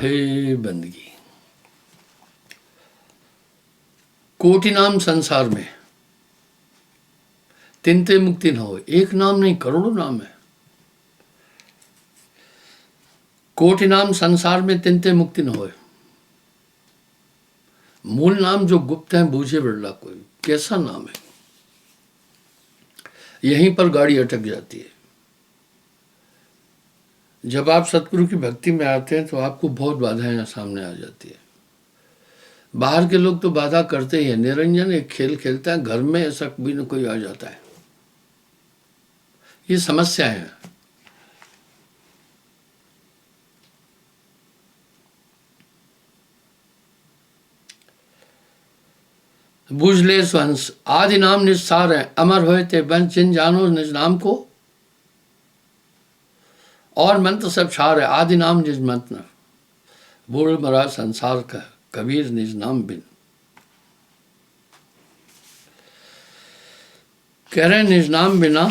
है बंदगी। कोटि नाम संसार में तिनते मुक्ति न हो। एक नाम नहीं, करोड़ों नाम है। कोटि नाम संसार में तिनते मुक्ति न हो। मूल नाम जो गुप्त है बूझे बिरला कोई। कैसा नाम है, यहीं पर गाड़ी अटक जाती है। जब आप सतगुरु की भक्ति में आते हैं तो आपको बहुत बाधाएं सामने आ जाती है। बाहर के लोग तो बाधा करते ही है। निरंजन एक खेल खेलता है, घर में ऐसा कोई न कोई आ जाता है। ये समस्या है। बूझ ले स्वंस आदि नाम निस्सार है, अमर होए ते बंस जिन जानो निज नाम को, और मंत्र सब छार है, आदि नाम निज मंत्र, बोल मरा संसार का कबीर निज नाम बिन। कह रहे निज नाम बिना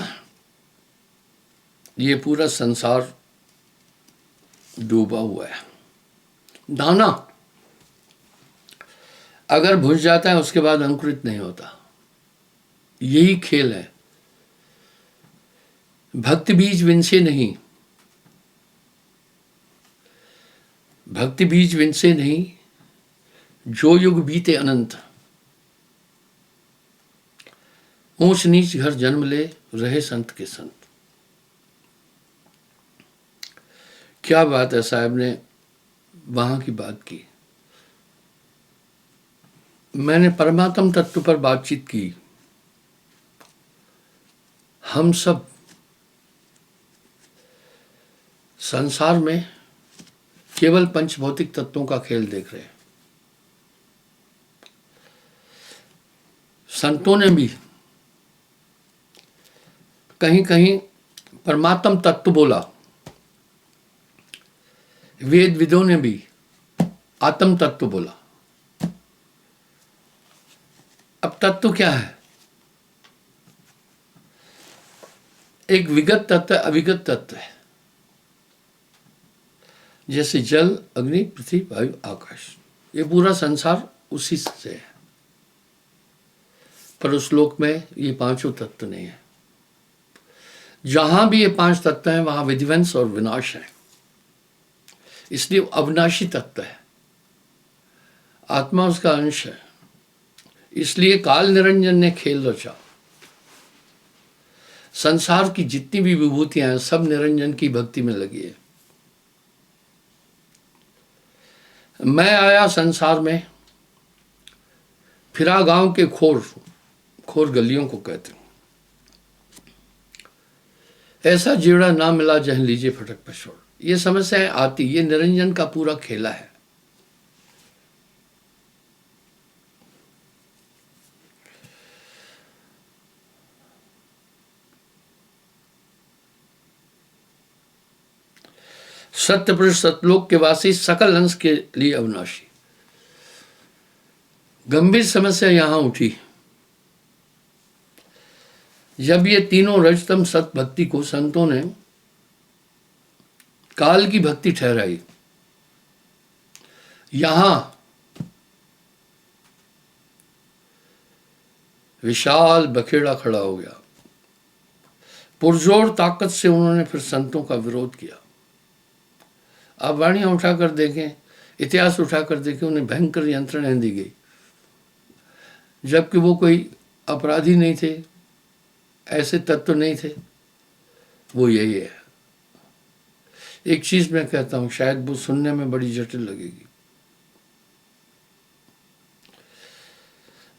ये पूरा संसार डूबा हुआ है। दाना अगर भुज जाता है उसके बाद अंकुरित नहीं होता। यही खेल है। भक्ति बीज विनसे नहीं, भक्ति बीज विनसे नहीं, जो युग बीते अनंत, ऊंच नीच घर जन्म ले रहे संत के संत। क्या बात है, साहब ने वहां की बात की। मैंने परमात्म तत्व पर बातचीत की। हम सब संसार में केवल पंचभौतिक तत्वों का खेल देख रहे हैं। संतों ने भी कहीं कहीं परमात्म तत्व बोला, वेद विदों ने भी आत्म तत्व बोला। अब तत्व क्या है? एक विगत तत्व है, अविगत तत्व है। जैसे जल, अग्नि, पृथ्वी, वायु, आकाश, ये पूरा संसार उसी से है। पर उस लोक में ये पांचों तत्व नहीं है। जहां भी ये पांच तत्व हैं वहां विध्वंस और विनाश है। इसलिए अविनाशी तत्व है। आत्मा उसका अंश है। इसलिए काल निरंजन ने खेल रचा। संसार की जितनी भी विभूतियां हैं सब निरंजन की भक्ति में लगी है। मैं आया संसार में, फिरा गांव के खोर, खोर गलियों को कहते हैं। ऐसा जीवड़ा ना मिला जह लीजिए फटक पछोड़। ये समस्याएं आती, ये निरंजन का पूरा खेला है। सत्य पुरुष सतलोक के वासी, सकल अंश के लिए अविनाशी। गंभीर समस्या यहां उठी जब ये तीनों रजतम सत भक्ति को संतों ने काल की भक्ति ठहराई। यहां विशाल बखेड़ा खड़ा हो गया। पुरजोर ताकत से उन्होंने फिर संतों का विरोध किया। आप वाणियां उठाकर देखें, इतिहास उठाकर देखें, उन्हें भयंकर यंत्रणाएं दी गई, जबकि वो कोई अपराधी नहीं थे, ऐसे तत्व नहीं थे। वो यही है। एक चीज मैं कहता हूं, शायद वो सुनने में बड़ी जटिल लगेगी।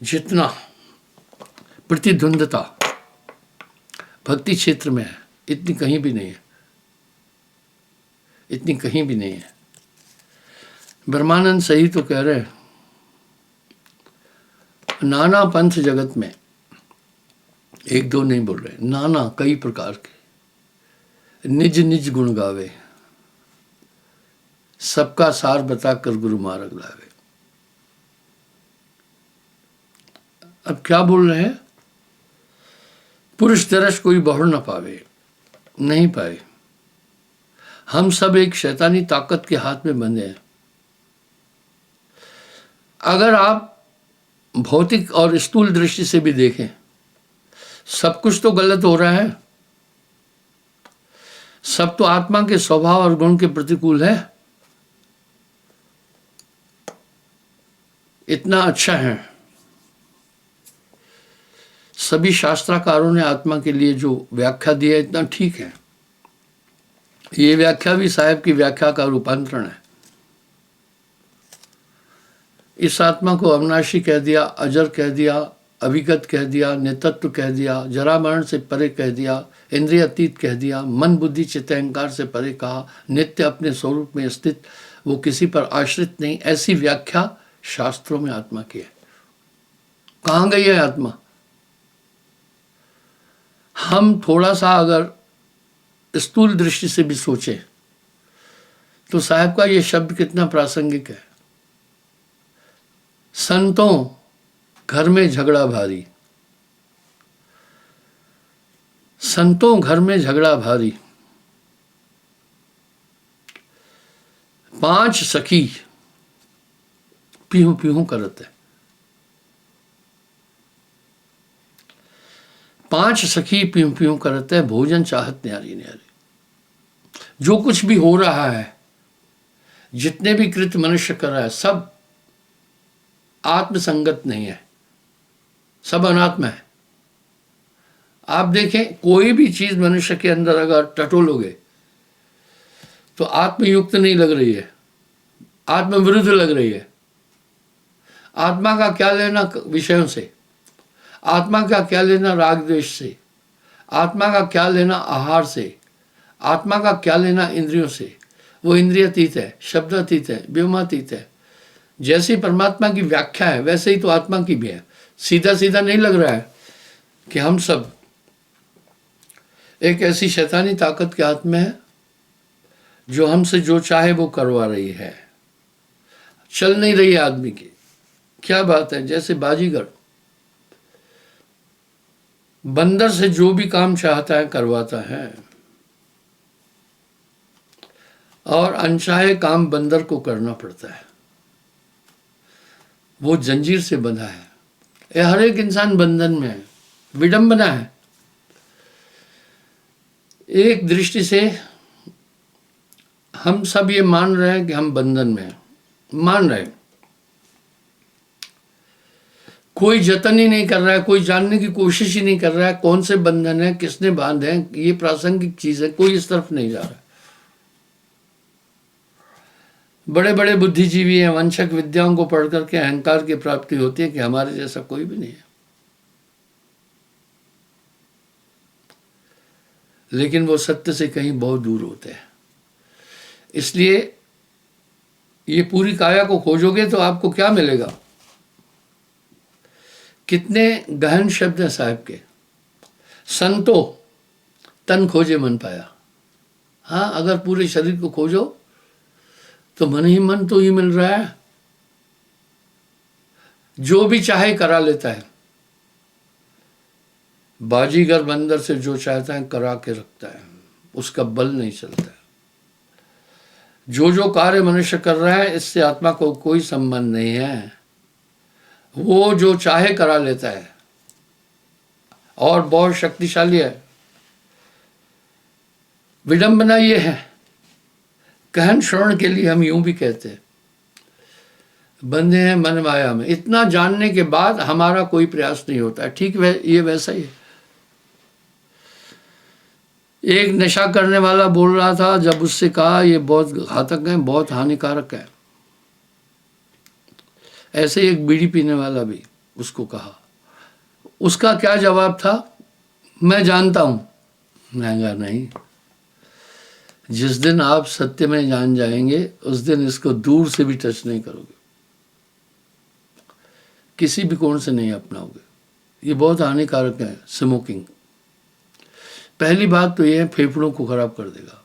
जितना प्रतिद्वंदता भक्ति क्षेत्र में है, इतनी कहीं भी नहीं है, इतनी कहीं भी नहीं है। ब्रह्मानंद सही तो कह रहे हैं, नाना पंथ जगत में, एक दो नहीं बोल रहे, नाना कई प्रकार के, निज निज गुण गावे, सबका सार बताकर गुरु मार्ग लावे। अब क्या बोल रहे हैं? पुरुष दरस कोई बहुर न पावे, नहीं पाए। हम सब एक शैतानी ताकत के हाथ में बंधे हैं। अगर आप भौतिक और स्थूल दृष्टि से भी देखें, सब कुछ तो गलत हो रहा है, सब तो आत्मा के स्वभाव और गुण के प्रतिकूल है। इतना अच्छा है, सभी शास्त्रकारों ने आत्मा के लिए जो व्याख्या दी है इतना ठीक है। ये व्याख्या भी साहब की व्याख्या का रूपांतरण है। इस आत्मा को अविनाशी कह दिया, अजर कह दिया, अविगत कह दिया, नितत्व कह दिया, जरा मरण से परे कह दिया, इंद्रिय अतीत कह दिया, मन बुद्धि चित्त अहंकार से परे कहा, नित्य अपने स्वरूप में स्थित, वो किसी पर आश्रित नहीं। ऐसी व्याख्या शास्त्रों में आत्मा की है। कहाँ गई है आत्मा? हम थोड़ा सा अगर स्थूल दृष्टि से भी सोचें तो साहब का ये शब्द कितना प्रासंगिक है। संतों घर में झगड़ा भारी, संतों घर में झगड़ा भारी, 5 सखी पीहू पीहू करत है। 5 सखी पीहू पीहू करत है, भोजन चाहत न्यारी न्यारी। जो कुछ भी हो रहा है, जितने भी कृत्य मनुष्य कर रहा है, सब आत्मसंगत नहीं है, सब अनात्मा है। आप देखें, कोई भी चीज मनुष्य के अंदर अगर टटोलोगे तो आत्मयुक्त नहीं लग रही है, आत्मविरुद्ध लग रही है। आत्मा का क्या लेना विषयों से, आत्मा का क्या लेना राग द्वेष से, आत्मा का क्या लेना आहार से, आत्मा का क्या लेना इंद्रियों से। वो इंद्रियातीत है, शब्दातीत है, व्योमातीत है। जैसी परमात्मा की व्याख्या है वैसे ही तो आत्मा की भी है। सीधा सीधा नहीं लग रहा है कि हम सब एक ऐसी शैतानी ताकत के हाथ में है जो हमसे जो चाहे वो करवा रही है, चल नहीं रही है आदमी की। क्या बात है, जैसे बाजीगर बंदर से जो भी काम चाहता है करवाता है, और अनचाहे काम बंदर को करना पड़ता है। वो जंजीर से बंधा है। ये हर एक इंसान बंधन में है, विडंबना है। एक दृष्टि से हम सब ये मान रहे हैं कि हम बंधन में हैं, मान रहे हैं। कोई जतन ही नहीं कर रहा है, कोई जानने की कोशिश ही नहीं कर रहा है कौन से बंधन है, किसने बांधे हैं। ये प्रासंगिक चीज है, कोई इस तरफ नहीं जा रहा है। बड़े बड़े बुद्धिजीवी हैं, वंशक विद्याओं को पढ़ करके अहंकार की प्राप्ति होती है कि हमारे जैसा कोई भी नहीं है। लेकिन वो सत्य से कहीं बहुत दूर होते हैं। इसलिए ये पूरी काया को खोजोगे तो आपको क्या मिलेगा? कितने गहन शब्द हैं साहब के। संतो तन खोजे मन पाया। हाँ, अगर पूरे शरीर को खोजो तो मन ही मन तो ही मिल रहा है। जो भी चाहे करा लेता है। बाजीगर बंदर से जो चाहता है करा के रखता है, उसका बल नहीं चलता है। जो जो कार्य मनुष्य कर रहा है इससे आत्मा को कोई संबंध नहीं है। वो जो चाहे करा लेता है और बहुत शक्तिशाली है। विडंबना ये है, गहन श्रवण के लिए हम यूं भी कहते हैं, बंधे हैं मन माया में। इतना जानने के बाद हमारा कोई प्रयास नहीं होता है। ठीक ये वैसा ही है। एक नशा करने वाला बोल रहा था, जब उससे कहा ये बहुत घातक है, बहुत हानिकारक है। ऐसे ही एक बीड़ी पीने वाला भी उसको कहा। उसका क्या जवाब था? मैं जानता हूं। मैं कहा नहीं, जिस दिन आप सत्य में जान जाएंगे उस दिन इसको दूर से भी टच नहीं करोगे, किसी भी कोण से नहीं अपनाओगे। ये बहुत हानिकारक है स्मोकिंग। पहली बात तो ये है, फेफड़ों को खराब कर देगा।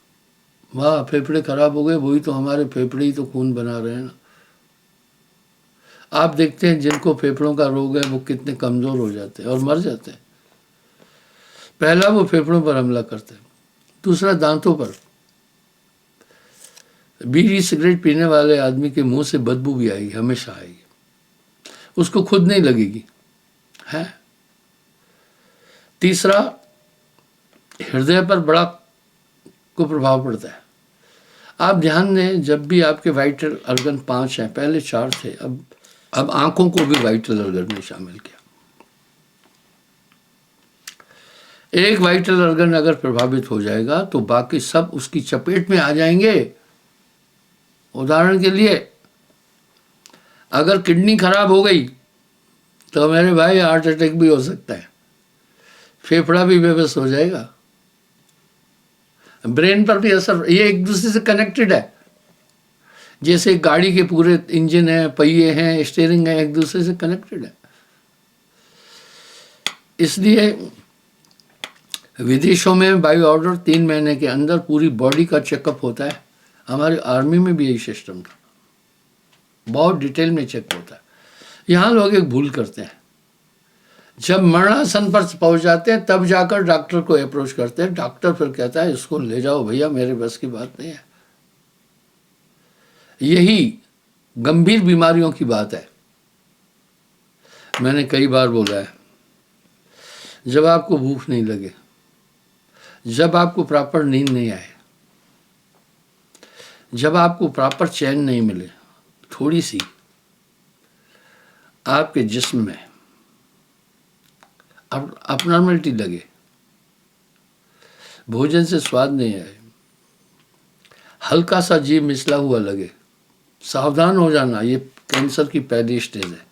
वाह, फेफड़े खराब हो गए, वही तो हमारे फेफड़े ही तो खून बना रहे हैं ना। आप देखते हैं जिनको फेफड़ों का रोग है वो कितने कमजोर हो जाते हैं और मर जाते हैं। पहला वो फेफड़ों पर हमला करते हैं, दूसरा दांतों पर। बीड़ी सिगरेट पीने वाले आदमी के मुंह से बदबू भी आएगी, हमेशा आएगी। उसको खुद नहीं लगेगी है। तीसरा, हृदय पर बड़ा कुप्रभाव पड़ता है। आप ध्यान दें, जब भी आपके वाइटल ऑर्गन 5 हैं, पहले 4 थे, अब आंखों को भी वाइटल ऑर्गन में शामिल किया। एक वाइटल ऑर्गन अगर प्रभावित हो जाएगा तो बाकी सब उसकी चपेट में आ जाएंगे। उदाहरण के लिए, अगर किडनी खराब हो गई तो मेरे भाई हार्ट अटैक भी हो सकता है, फेफड़ा भी बेबस हो जाएगा, ब्रेन पर भी असर। ये एक दूसरे से कनेक्टेड है। जैसे गाड़ी के पूरे इंजन है, पहिए हैं, स्टीयरिंग है, एक दूसरे से कनेक्टेड है। इसलिए विदेशों में बाई ऑर्डर 3 महीने के अंदर पूरी बॉडी का चेकअप होता है। हमारी आर्मी में भी यही सिस्टम था, बहुत डिटेल में चेक होता है। यहाँ लोग एक भूल करते हैं, जब मरणासन पर पहुंच जाते हैं तब जाकर डॉक्टर को अप्रोच करते हैं। डॉक्टर फिर कहता है इसको ले जाओ भैया, मेरे बस की बात नहीं है। यही गंभीर बीमारियों की बात है। मैंने कई बार बोला है, जब आपको भूख नहीं लगे, जब आपको प्रॉपर नींद नहीं आए, जब आपको प्रॉपर चैन नहीं मिले, थोड़ी सी आपके जिस्म में अपनॉर्मलिटी लगे, भोजन से स्वाद नहीं आए, हल्का सा जीभ मिसला हुआ लगे, सावधान हो जाना। ये कैंसर की पहली स्टेज है।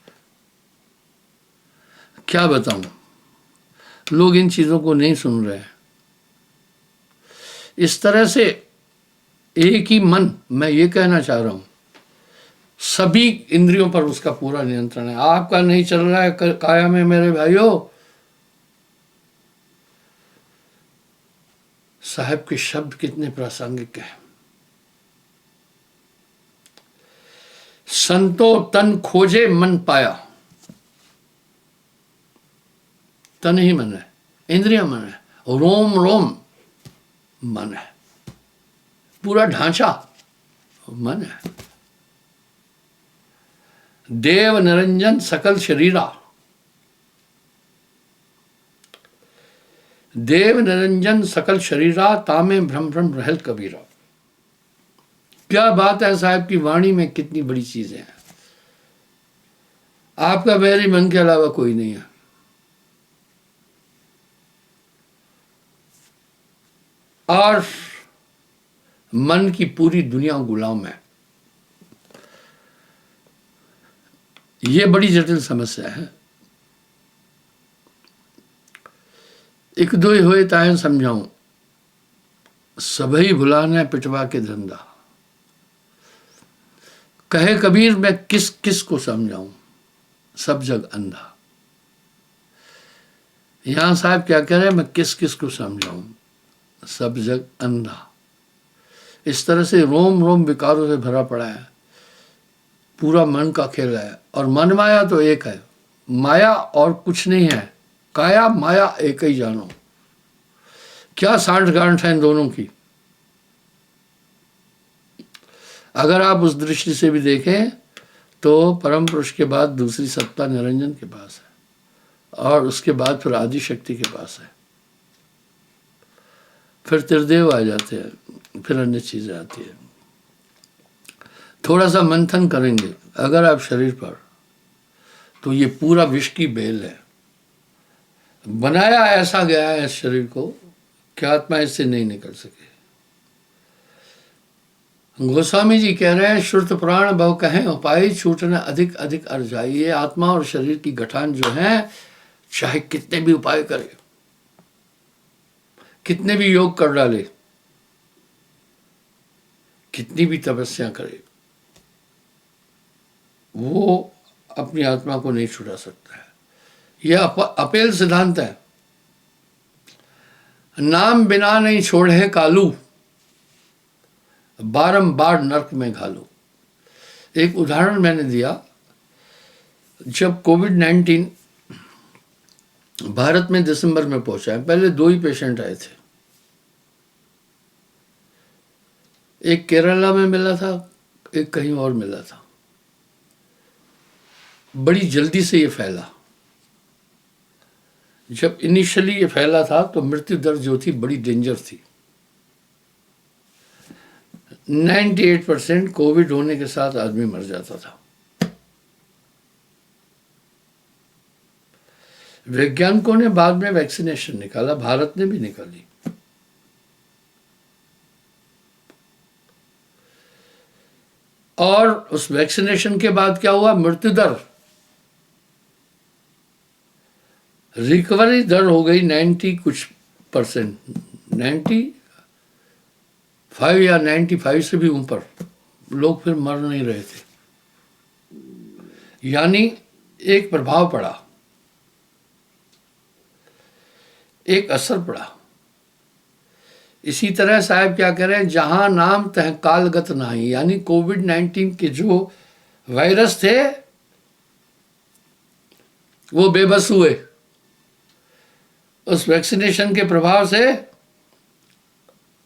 क्या बताऊं, लोग इन चीजों को नहीं सुन रहे हैं। इस तरह से एक ही मन, मैं ये कहना चाह रहा हूं, सभी इंद्रियों पर उसका पूरा नियंत्रण है। आपका नहीं चल रहा है काया में मेरे भाइयों, साहब के शब्द कितने प्रासंगिक हैं। संतो तन खोजे मन पाया। तन ही मन है, इंद्रिया मन है, रोम रोम मन है, पूरा ढांचा मन है। देव निरंजन सकल शरीरा, देव निरंजन सकल शरीरा, तामे भ्रम भ्रम रहल कबीरा। क्या बात है साहब की वाणी में, कितनी बड़ी चीजें हैं। आपका मेरे मन के अलावा कोई नहीं है। और मन की पूरी दुनिया गुलाम है। ये बड़ी जटिल समस्या है। एक दो होए ताए समझाऊं, सभी भुलाने पिटवा के धंधा। कहे कबीर मैं किस किस को समझाऊं, सब जग अंधा। यहां साहब क्या कह रहे हैं, मैं किस किस को समझाऊं, सब जग अंधा। इस तरह से रोम रोम विकारों से भरा पड़ा है, पूरा मन का खेल है। और मन माया तो एक है, माया और कुछ नहीं है। काया माया एक ही जानो। क्या सांठ गांठ है इन दोनों की। अगर आप उस दृष्टि से भी देखें तो परम पुरुष के बाद दूसरी सत्ता निरंजन के पास है, और उसके बाद फिर आदि शक्ति के पास है, फिर त्रिदेव आ जाते हैं, फिर अन्य चीजें आती है। थोड़ा सा मंथन करेंगे अगर आप शरीर पर, तो ये पूरा विष की बेल है। बनाया ऐसा गया है इस शरीर को कि आत्मा इससे नहीं निकल सके। गोस्वामी जी कह रहे हैं, श्रुत पुराण बहु कहें उपाय छूटना अधिक अधिक अर्जाई। ये आत्मा और शरीर की गठान जो है, चाहे कितने भी उपाय करे, कितने भी योग कर डाले, कितनी भी तपस्या करे, वो अपनी आत्मा को नहीं छुड़ा सकता है। यह अपेल सिद्धांत है। नाम बिना नहीं छोड़े कालू, बारंबार नरक में घालू। एक उदाहरण मैंने दिया, जब कोविड-19 भारत में दिसंबर में पहुंचा है, पहले 2 ही पेशेंट आए थे। एक केरला में मिला था, एक कहीं और मिला था। बड़ी जल्दी से ये फैला। जब इनिशियली ये फैला था तो मृत्यु दर जो थी बड़ी डेंजर थी। 98% कोविड होने के साथ आदमी मर जाता था। वैज्ञानिकों ने बाद में वैक्सीनेशन निकाला, भारत ने भी निकाली। और उस वैक्सीनेशन के बाद क्या हुआ, मृत्यु दर, रिकवरी दर हो गई 90 कुछ परसेंट, 95 या 95 से भी ऊपर। लोग फिर मर नहीं रहे थे, यानी एक प्रभाव पड़ा, एक असर पड़ा। इसी तरह साहब क्या कह रहे हैं, जहां नाम तह कालगत नाही, यानी कोविड-19 के जो वायरस थे वो बेबस हुए। उस वैक्सीनेशन के प्रभाव से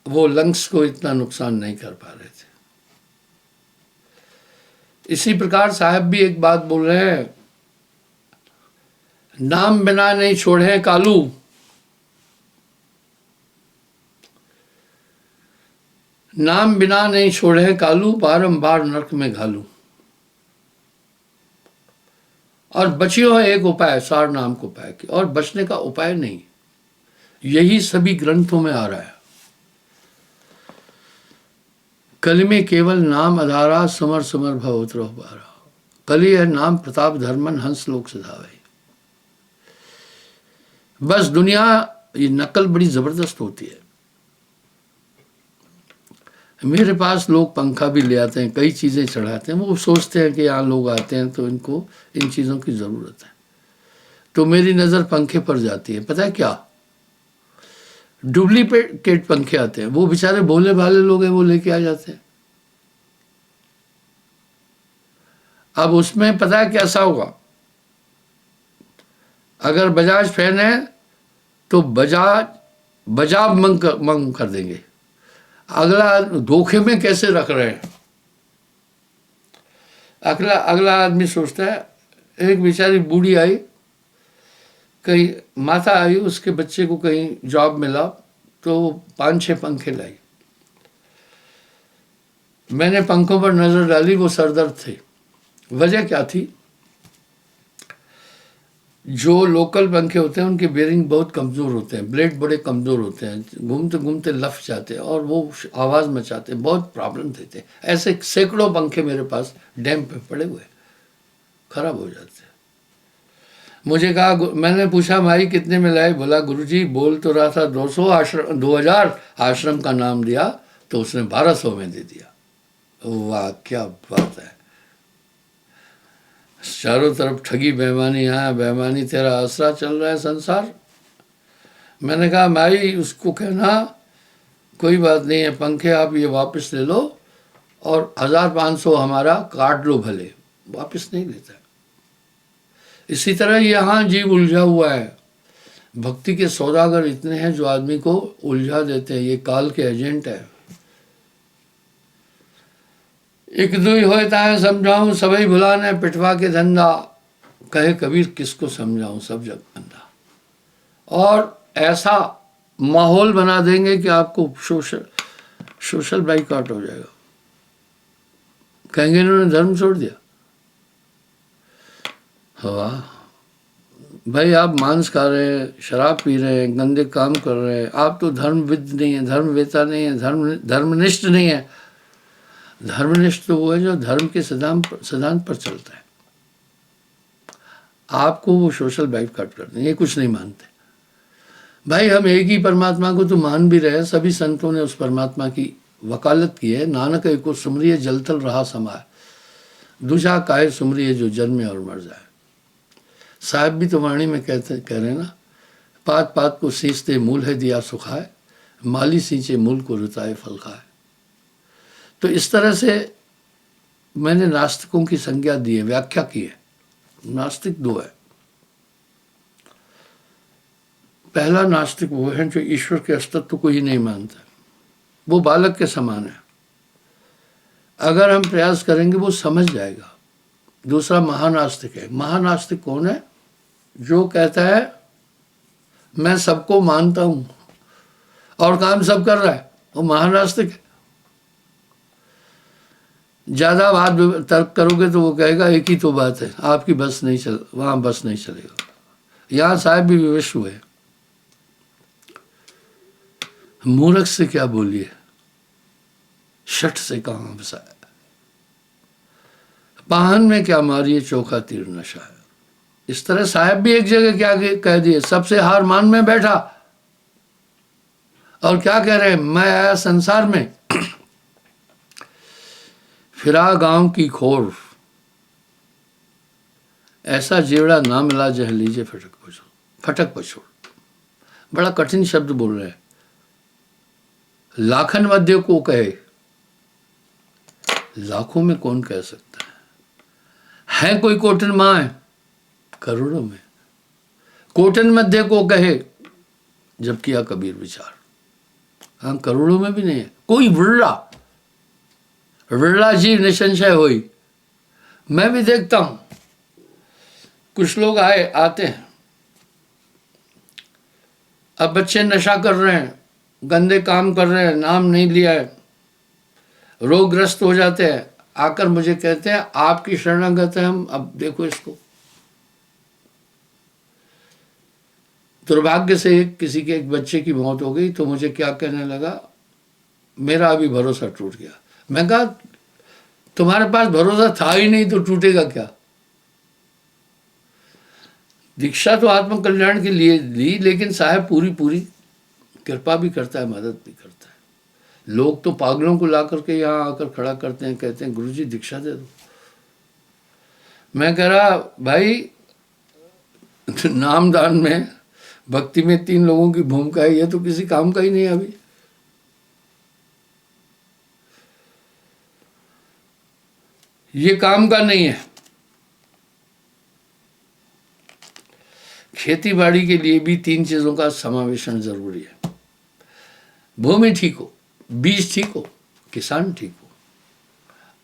वो लंग्स को इतना नुकसान नहीं कर पा रहे थे। इसी प्रकार साहब भी एक बात बोल रहे हैं, नाम बिना नहीं छोड़े कालू, नाम बिना नहीं छोड़े कालू, बारंबार नरक में घालू। और बचियो है एक उपाय, सार नाम को पाए के, और बचने का उपाय नहीं। यही सभी ग्रंथों में आ रहा है। कलि में केवल नाम आधारा, समर समर भवत रहो बारा। कलि है नाम प्रताप धर्मन, हंस लोक सधावे। बस दुनिया, ये नकल बड़ी जबरदस्त होती है। मेरे पास लोग पंखा भी ले आते हैं, कई चीज़ें चढ़ाते हैं, वो सोचते हैं कि यहाँ लोग आते हैं तो इनको इन चीज़ों की ज़रूरत है। तो मेरी नज़र पंखे पर जाती है। पता है क्या, डुप्लीकेट पंखे आते हैं, वो बेचारे भोले भाले लोग हैं, वो लेके आ जाते हैं। अब उसमें पता है कैसा होगा, अगर बजाज फैन है तो बजाज मंग कर देंगे। अगला धोखे में कैसे रख रहे हैं। अगला आदमी सोचता है, एक बेचारी बूढ़ी आई, कहीं माता आई, उसके बच्चे को कहीं जॉब मिला तो 5-6 पंखे लाई। मैंने पंखों पर नजर डाली, वो सरदर्द थे। वजह क्या थी, जो लोकल पंखे होते हैं उनके बेरिंग बहुत कमज़ोर होते हैं, ब्लेड बड़े कमज़ोर होते हैं, घूमते घूमते लफ जाते हैं और वो आवाज़ मचाते हैं, बहुत प्रॉब्लम देते हैं। ऐसे सैकड़ों पंखे मेरे पास डैम पे पड़े हुए, खराब हो जाते हैं। मुझे कहा, मैंने पूछा भाई कितने में लाए, बोला गुरुजी बोल तो रहा था 2000 आश्रम का नाम दिया तो उसने 1200 में दे दिया। वाह क्या बात है, चारों तरफ ठगी बेईमानी, यहाँ बेईमानी, तेरा आसरा चल रहा है संसार। मैंने कहा भाई उसको कहना कोई बात नहीं है, पंखे आप ये वापस ले लो और 1500 हमारा काट लो, भले वापस नहीं लेता। इसी तरह यहाँ जीव उलझा हुआ है। भक्ति के सौदागर इतने हैं जो आदमी को उलझा देते हैं, ये काल के एजेंट है। एक दुई होता है समझाऊं, सभी भुलाने पिटवा के धंधा, कहे कबीर किसको समझाऊं सब जग अंधा। और ऐसा माहौल बना देंगे कि आपको सोशल बाइकआउट हो जाएगा। कहेंगे इन्होंने धर्म छोड़ दिया। वाह भाई, आप मांस खा रहे हैं, शराब पी रहे हैं, गंदे काम कर रहे हैं, आप तो धर्मविद नहीं है, धर्मवेता नहीं है, धर्मनिष्ठ नहीं है। धर्मनिष्ठ तो वो है जो धर्म के सिद्धांत पर चलता है। आपको वो सोशल बाइकआउट करते हैं, ये कुछ नहीं मानते। भाई हम एक ही परमात्मा को तो मान भी रहे हैं, सभी संतों ने उस परमात्मा की वकालत की है। नानक एको सुमरिए जलथल रहा समाए, दूजा काहे सुमरिए जो जन्मे और मर जाए। साहब भी तो वाणी में कह रहे हैं ना, पात पात को सींचते मूल है दिया सुखाए, माली सींचे मूल को रुताए फल खाए। तो इस तरह से मैंने नास्तिकों की संज्ञा दी है, व्याख्या की है। नास्तिक दो है। पहला नास्तिक वो है जो ईश्वर के अस्तित्व को ही नहीं मानता, वो बालक के समान है। अगर हम प्रयास करेंगे वो समझ जाएगा, दूसरा महानास्तिक है। महानास्तिक कौन है? जो कहता है मैं सबको मानता हूं और काम सब कर रहा है, वो महानास्तिक है। ज्यादा बात तर्क करोगे तो वो कहेगा एक ही तो बात है, आपकी बस नहीं चल, वहां बस नहीं चलेगा। यहां साहब भी विवश हुए। मूर्ख से क्या बोलिए, शठ से कहां बसाया, पाहन में क्या मारिए, चौका तीर नशा है। इस तरह साहब भी एक जगह क्या कह दिए, सबसे हार मान में बैठा और क्या कह रहे हैं, मैं आया संसार में फिरा गांव की खोर, ऐसा जेवड़ा ना मिला जह लीजिए फटक पछोड़। फटक पछोड़ बड़ा कठिन शब्द बोल रहे हैं। लाखन मध्य को कहे, लाखों में कौन कह सकता है कोई कोटन मां है करोड़ों में। कोटन मध्य को कहे जब किया कबीर विचार, हाँ करोड़ों में भी नहीं है कोई। विरला जी निसंशय हुई। मैं भी देखता हूं कुछ लोग आते हैं, अब बच्चे नशा कर रहे हैं, गंदे काम कर रहे हैं, नाम नहीं लिया है, रोगग्रस्त हो जाते हैं, आकर मुझे कहते हैं आपकी शरणागत है हम, अब देखो इसको। दुर्भाग्य से किसी के एक बच्चे की मौत हो गई तो मुझे क्या कहने लगा, मेरा अभी भरोसा टूट गया। मैं कहा तुम्हारे पास भरोसा था ही नहीं तो टूटेगा क्या। दीक्षा तो आत्म कल्याण के लिए ली, लेकिन साहब पूरी कृपा भी करता है, मदद भी करता है। लोग तो पागलों को ला करके यहाँ आकर खड़ा करते हैं, कहते हैं गुरुजी दीक्षा दे दो। मैं कह रहा भाई नामदान में भक्ति में 3 लोगों की भूमिका है, ये तो किसी काम का ही नहीं है अभी। ये काम का नहीं है। खेती बाड़ी के लिए भी 3 चीजों का समावेशन जरूरी है। भूमि ठीक हो, बीज ठीक हो, किसान ठीक हो।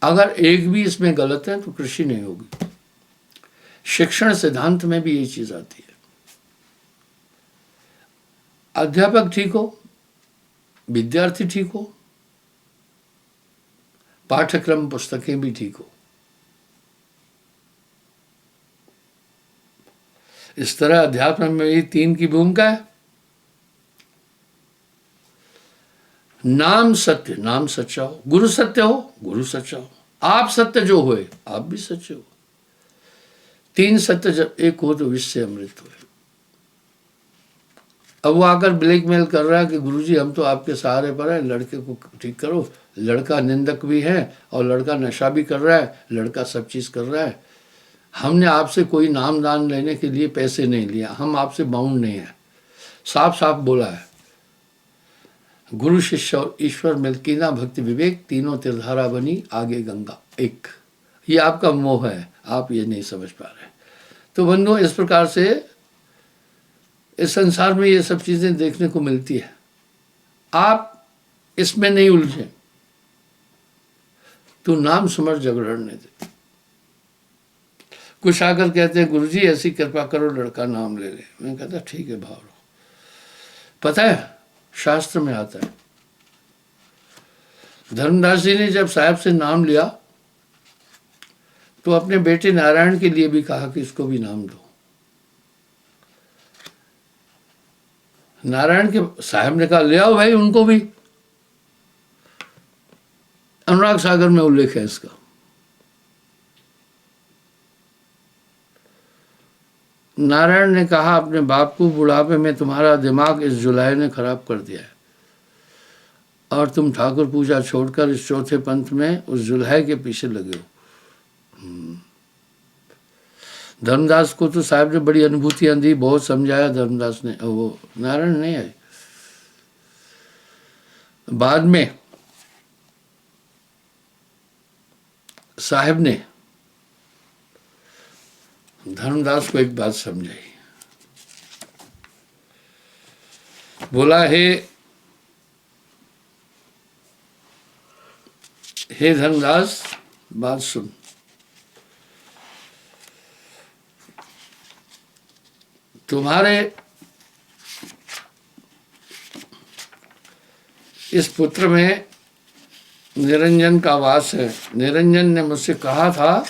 अगर एक भी इसमें गलत है तो कृषि नहीं होगी। शिक्षण सिद्धांत में भी ये चीज आती है। अध्यापक ठीक हो, विद्यार्थी ठीक हो, पाठ्यक्रम पुस्तकें भी ठीक हो। इस तरह अध्यात्म में ये 3 की भूमिका है। नाम सत्य, नाम सच्चा हो, गुरु सत्य हो, गुरु सच्चा हो, आप सत्य जो होए आप भी सच्चे हो। 3 सत्य जब एक हो तो विश्व से अमृत हो। अब वो आकर ब्लैकमेल कर रहा है कि गुरुजी हम तो आपके सहारे पर हैं, लड़के को ठीक करो। लड़का निंदक भी है और लड़का नशा भी कर रहा है, लड़का सब चीज कर रहा है। हमने आपसे कोई नाम दान लेने के लिए पैसे नहीं लिया, हम आपसे बाउंड नहीं है। साफ साफ बोला है, गुरु शिष्य और ईश्वर मिलकीना भक्ति विवेक, तीनों तीरधारा बनी आगे गंगा एक। ये आपका मोह है, आप ये नहीं समझ पा रहे। तो बंधुओं इस प्रकार से इस संसार में ये सब चीजें देखने को मिलती है। आप इसमें नहीं उलझे तो नाम समर जगरण नहीं दे। कुछ आकर कहते हैं गुरुजी ऐसी कृपा करो लड़का नाम ले ले। मैं कहता ठीक है भाव। पता है शास्त्र में आता है, धर्मदास जी ने जब साहब से नाम लिया तो अपने बेटे नारायण के लिए भी कहा कि इसको भी नाम दो। नारायण के साहब ने कहा ले आओ भाई उनको भी। अनुराग सागर में उल्लेख है इसका। नारायण ने कहा अपने बाप को, बुढ़ापे में तुम्हारा दिमाग इस जुलाई ने खराब कर दिया है और तुम ठाकुर पूजा छोड़कर इस चौथे पंथ में उस जुलाई के पीछे लगे हो। धर्मदास को तो साहब ने बड़ी अनुभूतियां दी, बहुत समझाया धर्मदास ने, वो नारायण नहीं आए। बाद में साहब ने धर्मदास को एक बात समझाई। बोला हे धर्मदास बात सुन, तुम्हारे इस पुत्र में निरंजन का वास है। निरंजन ने मुझसे कहा था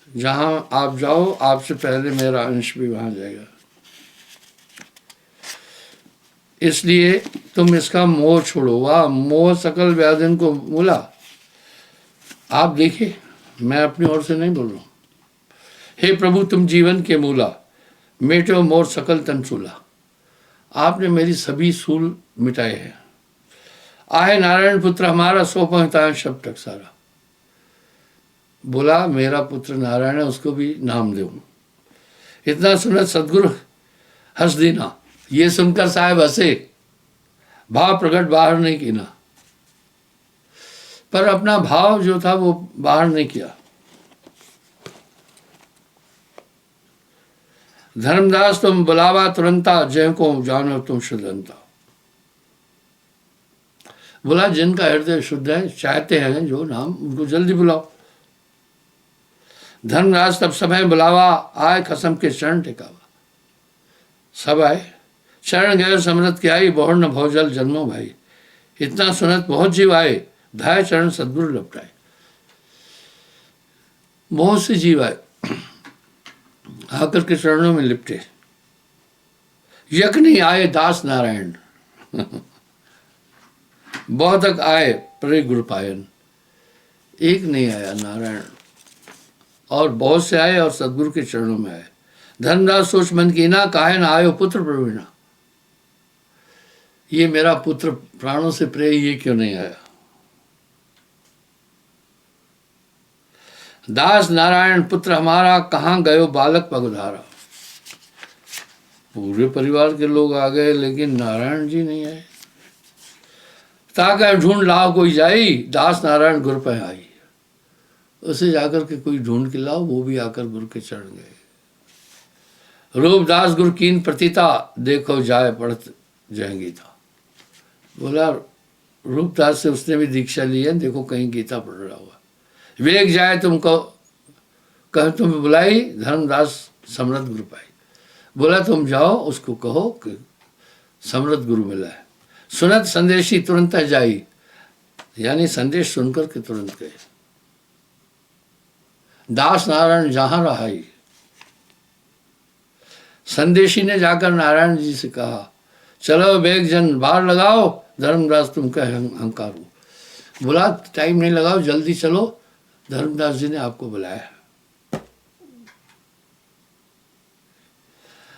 जहां आप जाओ आपसे पहले मेरा अंश भी वहां जाएगा, इसलिए तुम इसका मोह छोड़ो। वाह, मोह सकल व्याधिन को मूला। आप देखिए, मैं अपनी ओर से नहीं बोल रहा हूं। हे प्रभु, तुम जीवन के मूला, मेटो मोर सकल तन सूला। आपने मेरी सभी सूल मिटाए हैं। आए नारायण पुत्र हमारा, सो पहुंचता है शब तक सारा। बोला मेरा पुत्र नारायण है, उसको भी नाम दो। इतना सुनत सदगुरु हंस देना। ये सुनकर साहब हंसे, भाव प्रकट बाहर नहीं किया, पर अपना भाव जो था वो बाहर नहीं किया। धर्मदास तुम बुलावा तुरंता, जय को जानो तुम शुद्धंता। बोला जिनका हृदय शुद्ध है, चाहते हैं जो नाम, उनको जल्दी बुलाओ। धर्मराज तब समय बुलावा, आए कसम के चरण टिकावा। सब आए, चरण गए समृत की आई, बहुर न भौजल जन्मो भाई। इतना सुनत बहुत जीव आए, धाय चरण सदगुरु लपटाए। बहुत से जीव आए, आकर के चरणों में लिपटे। यक नहीं आए दास नारायण बहुतक आए प्रे गुरु पायन। एक नहीं आया नारायण, और बहुत से आए और सदगुरु के चरणों में आए। धर्मदास सोच मन की ना, काहे ना आयो पुत्र प्रवीणा। ये मेरा पुत्र प्राणों से प्रिय, ये क्यों नहीं आया। दास नारायण पुत्र हमारा, कहाँ गयो बालक पगधारा। पूरे परिवार के लोग आ गए, लेकिन नारायण जी नहीं आए। ताकि ढूंढ लाओ कोई जाई, दास नारायण गुरु पे आई। उसे जाकर के कोई ढूंढ के लाओ, वो भी आकर गुरु के चढ़ गए। रूपदास गुरु कीन प्रतीता, देखो जाए पढ़त जय गीता। बोला रूपदास से उसने भी दीक्षा ली है, देखो कहीं गीता पढ़ रहा हुआ। वेग जाए तुमको कह तुम बुलाई, धर्मदास समृद्ध गुरु पाई। बोला तुम जाओ उसको कहो कि समृद्ध गुरु मिला है। सुनत संदेशी तुरंत जाई, यानी संदेश सुनकर के तुरंत गए। दास नारायण जहां रहाई। संदेशी ने जाकर नारायण जी से कहा चलो बेग जन बाहर लगाओ, धर्मदास तुम कहे अहंकार हो। बोला टाइम नहीं लगाओ, जल्दी चलो, धर्मदास जी ने आपको बुलाया।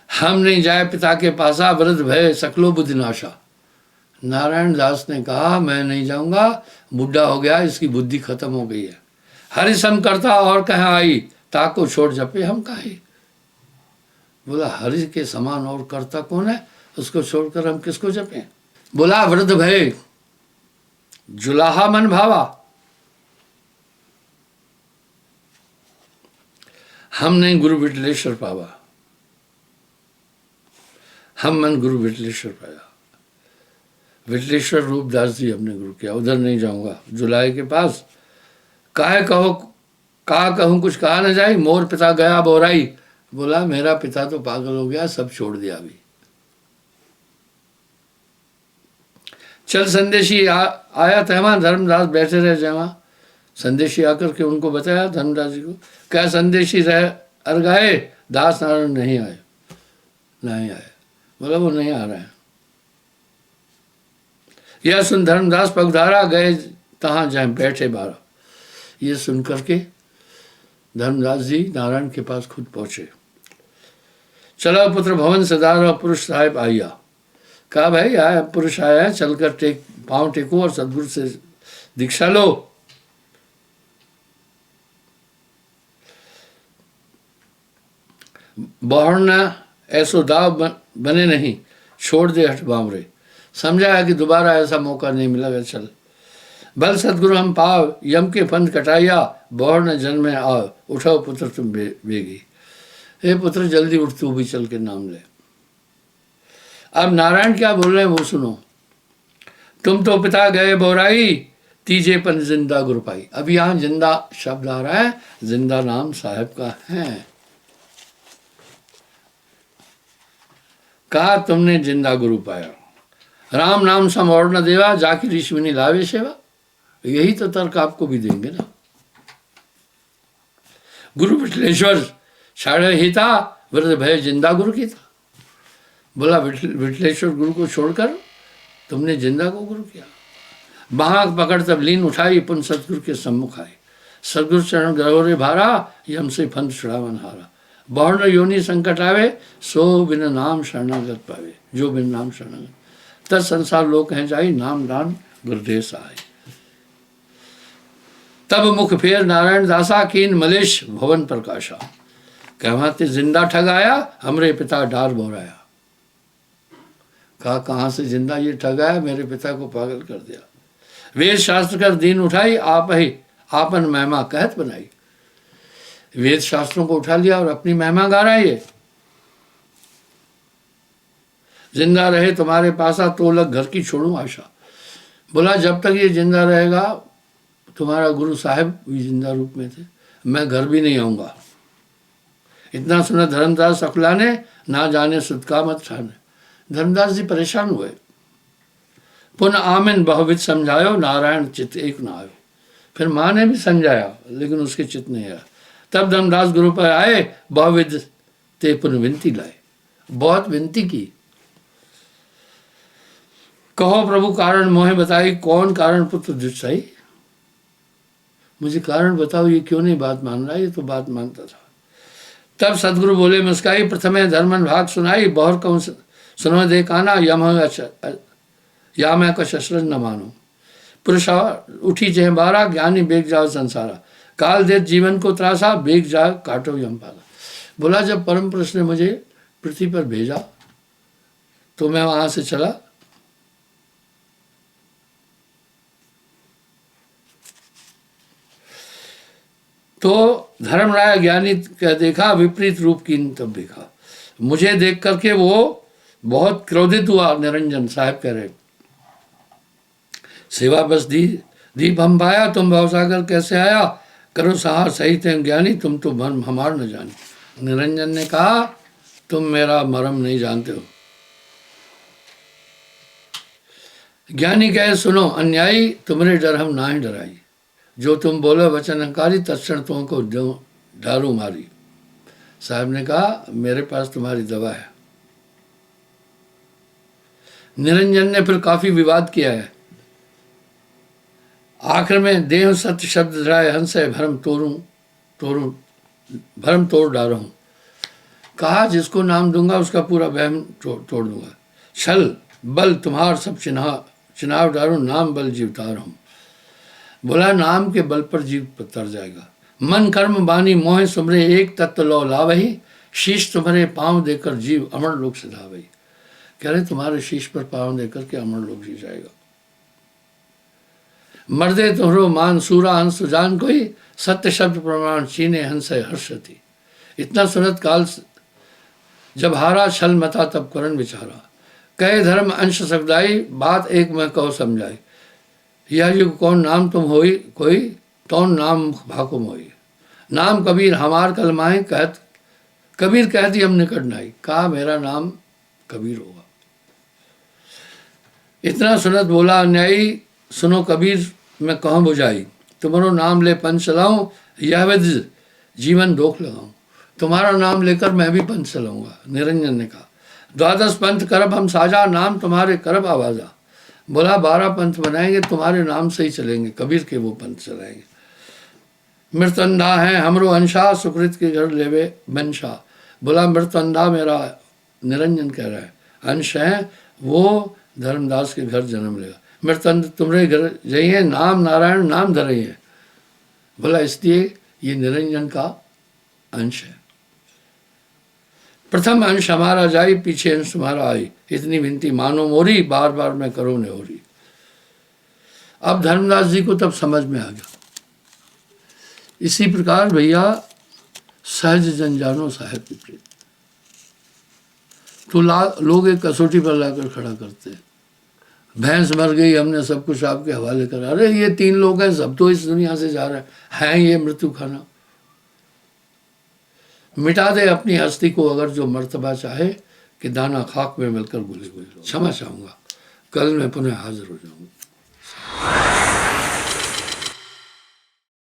हम नहीं जाए पिता के पासा, वृद्ध भय सकलो बुद्धि नाशा। नारायण दास ने कहा मैं नहीं जाऊंगा, बुढ़ा हो गया, इसकी बुद्धि खत्म हो गई है। हरिसम करता और कहाँ आई, ताको छोड़ जपे हम काहे। बोला हरि के समान और करता कौन है, उसको छोड़कर हम किसको जपे। बोला वृद्ध भय जुलाहा मन भावा, हमने गुरु विठलेश्वर पावा। हम मन गुरु विठलेश्वर पाया। विठलेश्वर रूपदास जी हमने गुरु किया। उधर नहीं जाऊंगा, जुलाई के पास। काहे कहो कहा कहूँ कुछ कहा न जाए, मोर पिता गया बोराई। बोला मेरा पिता तो पागल हो गया, सब छोड़ दिया अभी। चल संदेशी आया तहमा, धर्मदास बैठे रहे जमा। संदेशी आकर के उनको बताया धर्मदास जी को, क्या संदेशी रहे अर्गाए, दास नारायण नहीं आए। नहीं आए, बोला वो नहीं आ रहे हैं। यह सुन धर्मदास पगधारा, गए तहां जाए बैठे बारा। ये सुन करके धर्मदास जी नारायण के पास खुद पहुंचे। चलो पुत्र भवन सदार पुरुष साहिब आइया। कहा भाई आया पुरुष आया है, चलकर पांव टेको और सदगुरु से दीक्षा लो। बहुना ऐसो दाव बने नहीं, छोड़ दे हट बावरे। समझाया कि दोबारा ऐसा मौका नहीं मिलेगा, चल। बल सदगुरु हम पाव, यम के फंद कटाइया, बहुर न जन्म में आओ, उठाओ पुत्र तुम बेगी। हे पुत्र जल्दी उठ, तू भी चल के नाम ले। अब नारायण क्या बोल रहे हैं वो सुनो। तुम तो पिता गए बोराई, तीजे पन जिंदा गुरु पाई। अब यहाँ जिंदा शब्द आ रहा है, जिंदा नाम साहब का है। कहा तुमने जिंदा गुरु पाया, राम नाम सम और न देवा, जाकी ऋषिमुनि लावे सेवा। यही तो तर्क आपको भी देंगे ना। गुरु विठलेश्वर साढ़े ही था, वृद्ध भय जिंदा गुरु की था। बोला विठलेश्वर गुरु को छोड़कर तुमने जिंदा को गुरु किया। बांह पकड़ तब लीन उठाई, पुन सतगुरु के सम्मुख आई। सतगुरु चरण गरोरे भारा, यम से फंद छुड़ावन हारा। बहुर्ण योनि संकट आवे, सो बिन नाम शरणागत पावे। जो बिन नाम शरणागत, तत् संसार लोक हैं जाई, नाम दान गुरुदेव आए। तब मुख फेर नारायण दासा, कीन मलेश भवन प्रकाशा। कहवाते जिंदा ठग आया, हमरे पिता डार बोराया। कहा कहाँ से जिंदा ये ठग आया, मेरे पिता को पागल कर दिया। वेद शास्त्र कर दीन उठाई, आप ही आपन महिमा कहत बनाई। वेद शास्त्रों को उठा लिया और अपनी महिमा गा रहा है ये। जिंदा रहे तुम्हारे पासा, तो लग घर की छोड़ूं आशा। बोला जब तक ये जिंदा रहेगा, तुम्हारा गुरु साहब भी जिंदा रूप में थे, मैं घर भी नहीं आऊंगा। इतना सुना धर्मदास अकला ने, ना जाने सुध का मत ठाने। धर्मदास जी परेशान हुए। पुनः आमिन बहुविध समझायो, नारायण चित्त एक न आयो। फिर माँ ने भी समझाया, लेकिन उसके चित्त नहीं आया। तब धर्मदास गुरु पर आए, बहुविध ते पुनः विनती लाए। बहुत विनती की। कहो प्रभु कारण मोहे बताई, कौन कारण पुत्र दुष्टाई। मुझे कारण बताओ, ये क्यों नहीं बात मान रहा, ये तो बात मानता था। तब सदगुरु बोले मुस्काई, प्रथमे धर्मन भाग सुनाई। बहुर कहूँ सुनो दे काना, या मैं कछ अशरज न मानो। पुरुष उठी जह बारा, ज्ञानी बेग जाओ संसारा। काल दे जीवन को त्रासा, बेग जा काटो यम पाला। बोला जब परम पुरुष ने मुझे पृथ्वी पर भेजा, तो मैं वहां से चला। तो धर्मराय ज्ञानी का देखा, विपरीत रूप की तब देखा। मुझे देख करके वो बहुत क्रोधित हुआ। निरंजन साहब कह रहे, सेवा बस दीप हम पाया, तुम भवसागर कैसे आया। करो सहार सही थे ज्ञानी, तुम तो मर्म हमार न जानी। निरंजन ने कहा तुम मेरा मर्म नहीं जानते हो। ज्ञानी कहे सुनो अन्यायी, तुम्हारे डर हम ना ही डराई। जो तुम बोलो वचन अहंकारी, तत्क्षण तुमको डारू मारी। साहब ने कहा मेरे पास तुम्हारी दवा है। निरंजन ने फिर काफी विवाद किया है। आखिर में देह सत्य शब्द राय, हंस है भरम भरम तोड़ डालू। कहा जिसको नाम दूंगा उसका पूरा वहम तोड़ दूंगा। छल बल तुम्हार सब चिनाव डालू, नाम बल जीवतार हूं। बोला नाम के बल पर जीव तर जाएगा। मन कर्म बानी मोह सुमरे, एक तत्व लो लावही। शीश तुम्हारे पांव देकर जीव अमर लोक से धावही। कह रहे तुम्हारे शीश पर पांव देकर के अमर लोक जी जाएगा। मर्दे तुहरो मान सूरा हंस जान कोई, सत्य शब्द प्रमाण चीने हंस हर्ष थी। इतना सुनत काल जब हारा, छल मता तब करण विचारा। कहे धर्म अंश सगदाई, बात एक मैं कहो समझाई। यह युग कौन नाम तुम होई कोई, तौन नाम भाकुम होई। नाम कबीर हमार कलमाए, कहत कबीर कह दी हम निकट नाई। कहा मेरा नाम कबीर होगा। इतना सुनत बोला अन्यायी, सुनो कबीर मैं कहूँ बुझाई। तुम्हारो नाम ले पंथ चलाऊं, यह विद जीवन दोख लगाऊं। तुम्हारा नाम लेकर मैं भी पंथ चलाऊंगा। निरंजन ने कहा 12 पंथ करब हम साझा, नाम तुम्हारे करब आवाजा। बोला 12 पंथ बनाएंगे, तुम्हारे नाम से ही चलेंगे। कबीर के वो पंथ चलाएंगे। मृतंदा है हमरो अंशा, सुकृत के घर लेवे बंशा। बोला मृतंदा मेरा निरंजन कह रहा है अंश है, वो धर्मदास के घर जन्म लेगा। मृतंद तुम्हारे घर जाइए, नाम नारायण नाम धरे है। बोला इसलिए ये निरंजन का अंश है। प्रथम अंश हमारा जाई, पीछे अंश तुम्हारा आई। इतनी विनती मानो मोरी, बार बार मैं करो ने हो रही। अब धर्मदास जी को तब समझ में आ गया। इसी प्रकार भैया सहज जन जानो साहेब की प्रीत। तो लोग एक कसौटी पर लाकर खड़ा करते हैं। भैंस मर गई, हमने सब कुछ आपके हवाले करा। अरे ये 3 लोग हैं, सब तो इस दुनिया से जा रहे हैं, ये मृत्यु खाना। मिटा दे अपनी हस्ती को अगर जो मर्तबा चाहे, कि दाना खाक में मिलकर भूले हुए। क्षमा चाहूँगा, कल मैं पुनः हाजिर हो जाऊँगा।